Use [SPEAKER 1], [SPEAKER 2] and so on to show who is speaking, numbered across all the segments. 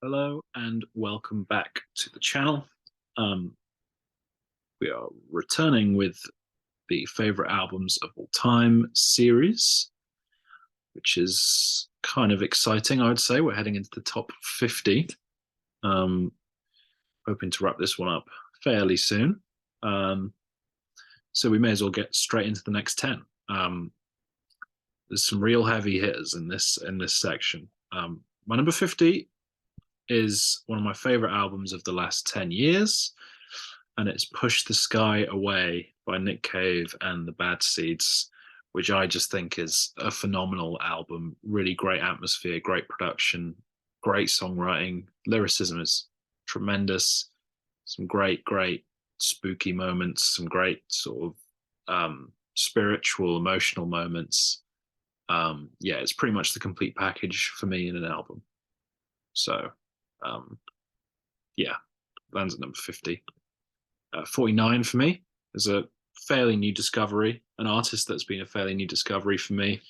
[SPEAKER 1] Hello and welcome back to the channel. Um, we are returning with the favorite albums of all time series, which is kind of exciting, I would say. We're heading into the top 50. Um, Hoping to wrap this one up fairly soon. Um, so we may as well get straight into the next 10. There's some real heavy hitters in this section. My number 50 is one of my favorite albums of the last 10 years, and it's Push the Sky Away by Nick Cave and the Bad Seeds, which I just think is a phenomenal album. Really great atmosphere, great production, great songwriting. Lyricism is tremendous. Some great spooky moments, some great sort of spiritual, emotional moments. Yeah, it's pretty much the complete package for me in an album. So, um, yeah, lands at number 50. 49 for me is a fairly new discovery, an artist that's been a fairly new discovery for me.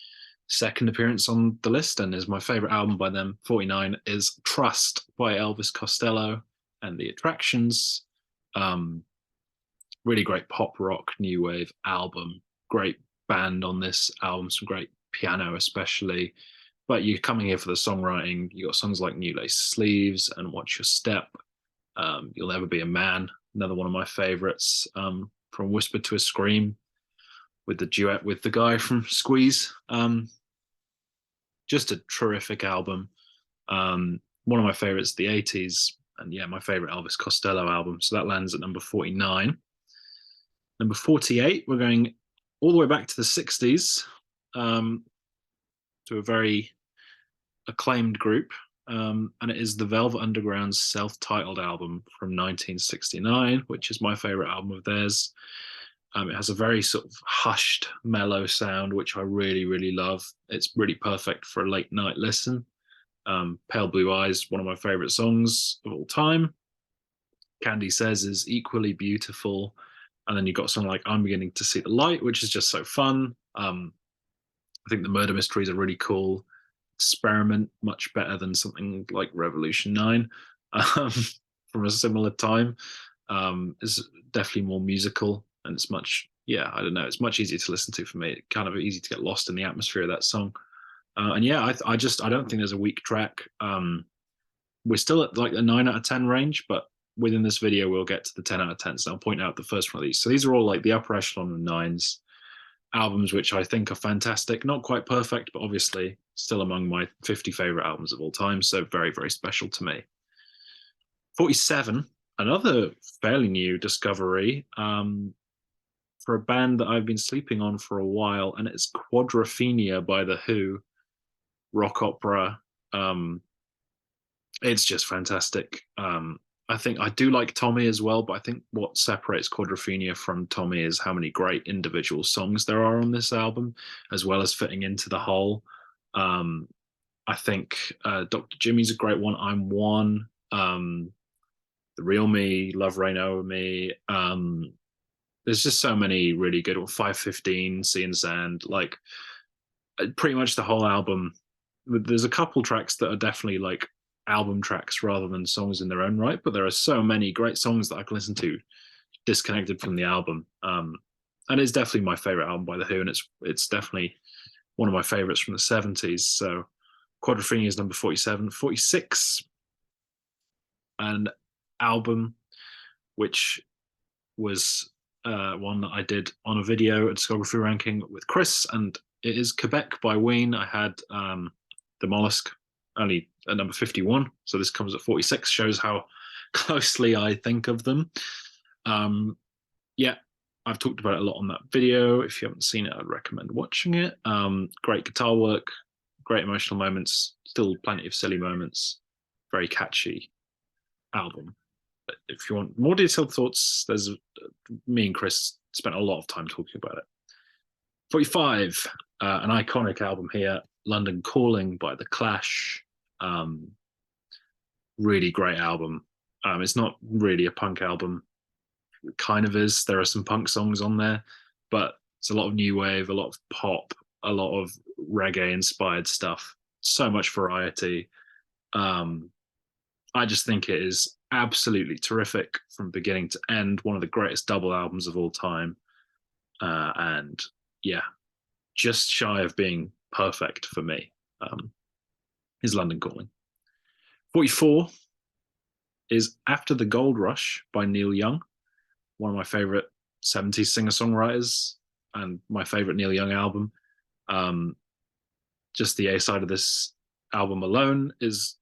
[SPEAKER 1] Second appearance on the list and is my favorite album by them. 49 is Trust by Elvis Costello and the Attractions. Um, Really great pop rock new wave album. Great band on this album, some great piano especially. But you're coming here for the songwriting. You got songs like New Lace Sleeves and Watch Your Step. You'll Never Be a Man, another one of my favorites. From Whisper to a Scream with the duet with the guy from Squeeze. Just a terrific album. One of my favorites, the 80s, and yeah, my favorite Elvis Costello album. So that lands at number 49. Number 48, we're going all the way back to the 60s, um, to a very acclaimed group, and it is the Velvet Underground's self-titled album from 1969, which is my favorite album of theirs. It has a very sort of hushed, mellow sound, which I really love. It's really perfect for a late night listen. Pale Blue Eyes, one of my favorite songs of all time. Candy Says is equally beautiful. And then you've got something like I'm Beginning to See the Light, which is just so fun. I think the murder mysteries are really cool. Experiment, much better than something like Revolution 9, um, from a similar time. Is definitely more musical, and it's much, yeah, I don't know, it's much easier to listen to for me. It's kind of easy to get lost in the atmosphere of that song. And yeah, I don't think there's a weak track. We're still at like the 9 out of 10 range, but within this video we'll get to the 10 out of 10. So I'll point out the first one of these. So these are all like the upper echelon of nines, albums which I think are fantastic. Not quite perfect, but obviously still among my 50 favorite albums of all time. So very special to me. 47, another fairly new discovery, for a band that I've been sleeping on for a while, and it's Quadrophenia by The Who, rock opera. Um, it's just fantastic. I think I do like Tommy as well, but I think what separates Quadrophenia from Tommy is how many great individual songs there are on this album, as well as fitting into the whole. Um, I think Dr. Jimmy's a great one. I'm One, The Real Me, Love Reign Over Me. There's just so many really good. 515, Sea and Sand, like pretty much the whole album. There's a couple tracks that are definitely like album tracks rather than songs in their own right, but there are so many great songs that I can listen to disconnected from the album. And it's definitely my favorite album by The Who, and it's definitely one of my favorites from the 70s. So Quadrophenia is number 47. 46, an album which was one that I did on a video, a discography ranking with Chris, and it is Quebec by Ween. I had the Mollusk only at number 51, so this comes at 46. Shows how closely I think of them. Yeah, I've talked about it a lot on that video. If you haven't seen it, I'd recommend watching it. Great guitar work, great emotional moments, still plenty of silly moments. Very catchy album. But if you want more detailed thoughts, there's me and Chris spent a lot of time talking about it. 45, an iconic album here, London Calling by The Clash. Really great album. It's not really a punk album. It kind of is. There are some punk songs on there, but it's a lot of new wave, a lot of pop, a lot of reggae inspired stuff. So much variety. I just think it is absolutely terrific from beginning to end. One of the greatest double albums of all time, and yeah, just shy of being perfect for me. Is London Calling. 44 is After the Gold Rush by Neil Young, one of my favorite 70s singer songwriters, and my favorite Neil Young album. Um, just the A side of this album alone is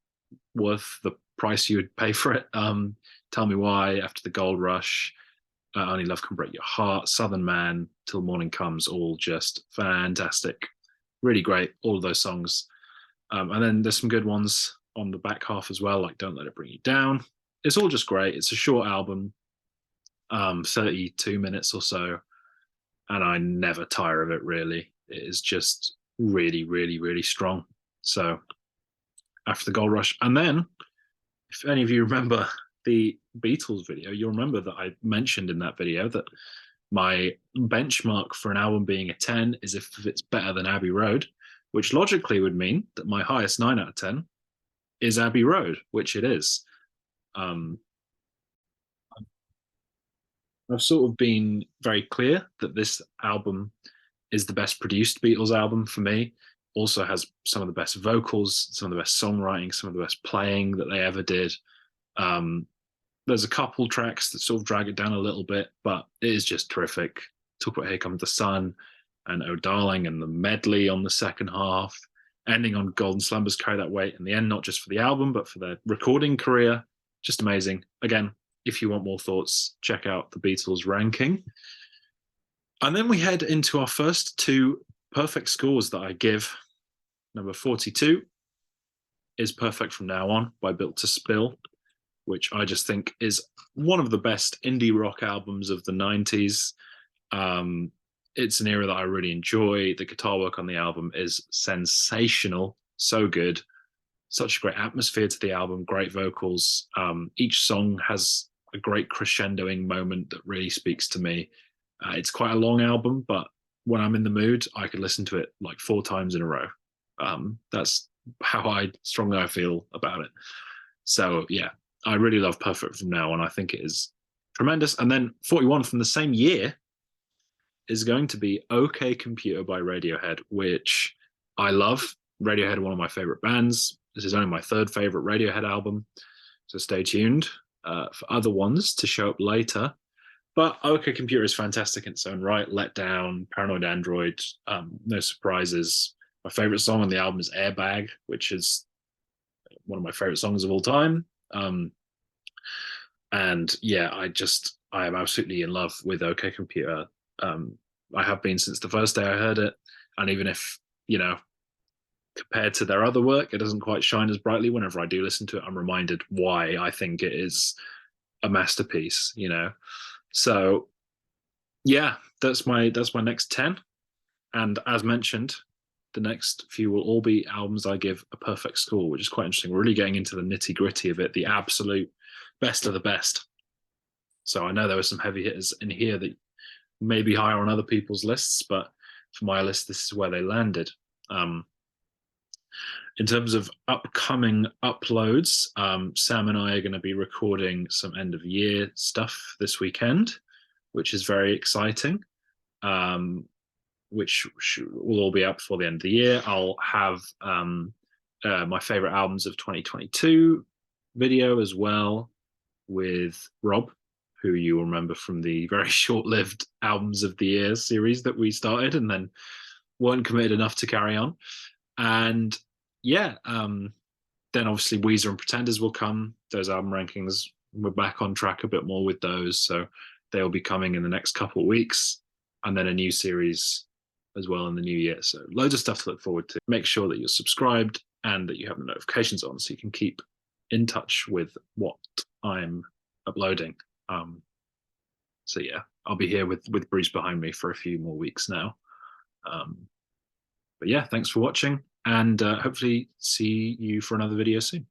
[SPEAKER 1] worth the price you would pay for it. Tell Me Why, After the Gold Rush, Only Love Can Break Your Heart, Southern Man, Till Morning Comes, all just fantastic. Really great, all of those songs. And then there's some good ones on the back half as well, like Don't Let It Bring You Down. It's all just great. It's a short album, 32 minutes or so, and I never tire of it, really. It is just really, really, really strong. So After the Gold Rush. And then, if any of you remember the Beatles video, you'll remember that I mentioned in that video that my benchmark for an album being a 10 is if it's better than Abbey Road, which logically would mean that my highest 9 out of 10 is Abbey Road, which it is. Um, I've sort of been very clear that this album is the best produced Beatles album for me. Also has some of the best vocals, some of the best songwriting, some of the best playing that they ever did. Um, there's a couple tracks that sort of drag it down a little bit, but it is just terrific. Talk about Here Comes the Sun and Oh Darling and the medley on the second half, ending on Golden Slumbers Carry That Weight in the end, not just for the album, but for their recording career. Just amazing. Again, if you want more thoughts, check out the Beatles ranking. And then we head into our first two perfect scores that I give. Number 42 is Perfect From Now On by Built to Spill, which I just think is one of the best indie rock albums of the 90s. It's an era that I really enjoy. The guitar work on the album is sensational, so good. Such a great atmosphere to the album, great vocals. Each song has a great crescendoing moment that really speaks to me. It's quite a long album, but when I'm in the mood, I could listen to it like 4 times in a row. That's how strongly I feel about it. So yeah, I really love Perfect From Now On. I think it is tremendous. And then 41 from the same year is going to be OK Computer by Radiohead, which I love. Radiohead are one of my favorite bands. This is only my 3rd favorite Radiohead album. So stay tuned for other ones to show up later. But OK Computer is fantastic in its own right. Let Down, Paranoid Android, no surprises. My favorite song on the album is Airbag, which is one of my favorite songs of all time. And yeah, I am absolutely in love with OK Computer. I have been since the first day I heard it. And even if, compared to their other work, it doesn't quite shine as brightly, whenever I do listen to it, I'm reminded why I think it is a masterpiece, So yeah, that's my next 10. And as mentioned, the next few will all be albums I give a perfect score, which is quite interesting. We're really getting into the nitty gritty of it, the absolute best of the best. So I know there were some heavy hitters in here that may be higher on other people's lists, but for my list, this is where they landed. In terms of upcoming uploads, Sam and I are going to be recording some end of year stuff this weekend, which is very exciting, which will all be out before the end of the year. I'll have my favorite albums of 2022 video as well with Rob, who you will remember from the very short-lived albums of the year series that we started and then weren't committed enough to carry on. And yeah, then obviously Weezer and Pretenders will come. Those album rankings, we're back on track a bit more with those, so they'll be coming in the next couple of weeks, and then a new series as well in the new year. So loads of stuff to look forward to. Make sure that you're subscribed and that you have the notifications on so you can keep in touch with what I'm uploading. So yeah, I'll be here with Bruce behind me for a few more weeks now. But yeah, thanks for watching, and hopefully see you for another video soon.